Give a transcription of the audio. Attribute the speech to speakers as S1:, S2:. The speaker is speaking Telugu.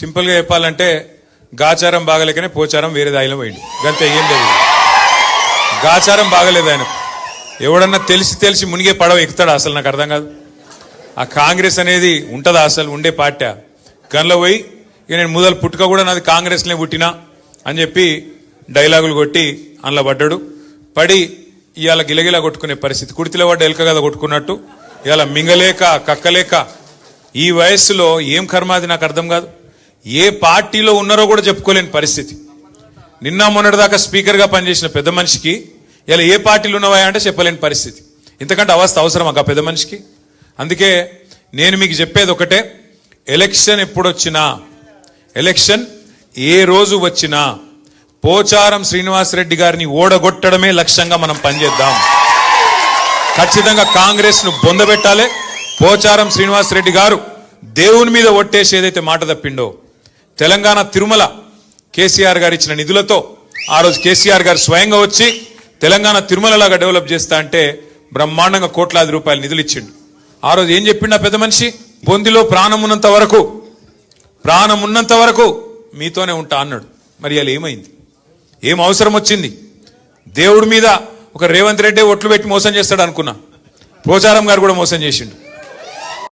S1: సింపుల్ గా చెప్పాలంటే గాచారం బాగలేకనే పోచారం వేరే దాయిలో పోయింది. గంతే, ఏం లేదు. గాచారం బాగలేదు ఆయన. ఎవడన్నా తెలిసి మునిగే పడవ ఎక్కుతాడా? అసలు నాకు అర్థం కాదు. ఆ కాంగ్రెస్ అనేది ఉంటుందా? అసలు ఉండే పార్టీ గన్లో పోయి ఇక నేను మొదలు పుట్టుక కూడా నాది కాంగ్రెస్నే పుట్టినా అని చెప్పి డైలాగులు కొట్టి అందులో పడ్డాడు. పడి ఇవాళ గిలగిలా కొట్టుకునే పరిస్థితి. కుడితిలో పడ్డ ఎలక కదా కొట్టుకున్నట్టు ఇవాళ మింగలేక కక్కలేక ఈ వయస్సులో ఏం కర్మాది నాకు అర్థం కాదు. ఏ పార్టీలో ఉన్నారో కూడా చెప్పుకోలేని పరిస్థితి. నిన్న మొన్నటిదాకా స్పీకర్గా పనిచేసిన పెద్ద మనిషికి ఇలా ఏ పార్టీలు ఉన్నవా అంటే చెప్పలేని పరిస్థితి. ఇంతకంటే అవస్థ అవసరమా ఆ పెద్ద మనిషికి? అందుకే నేను మీకు చెప్పేది ఒకటే, ఎలక్షన్ ఎప్పుడొచ్చినా, ఎలక్షన్ ఏ రోజు వచ్చినా పోచారం శ్రీనివాసరెడ్డి గారిని ఓడగొట్టడమే లక్ష్యంగా మనం పనిచేద్దాం. ఖచ్చితంగా కాంగ్రెస్ ను బొందబెట్టాలి. పోచారం శ్రీనివాసరెడ్డి గారు దేవుని మీద ఒట్టేసి ఏదైతే మాట తప్పిండో, తెలంగాణ తిరుమల కేసీఆర్ గారు ఇచ్చిన నిధులతో ఆ రోజు కేసీఆర్ గారు స్వయంగా వచ్చి తెలంగాణ తిరుమలలాగా డెవలప్ చేస్తా అంటే బ్రహ్మాండంగా కోట్లాది రూపాయలు నిధులు ఇచ్చిండు. ఆ రోజు ఏం చెప్పిండు ఆ పెద్ద మనిషి? బొందిలో ప్రాణం ఉన్నంత వరకు మీతోనే ఉంటా అన్నాడు. మరి అలా ఏమైంది? ఏం అవసరం వచ్చింది? దేవుడి మీద ఒక రేవంత్ రెడ్డి ఒట్లు పెట్టి మోసం చేస్తాడు అనుకున్నా. పోచారం గారు కూడా మోసం చేసిండు.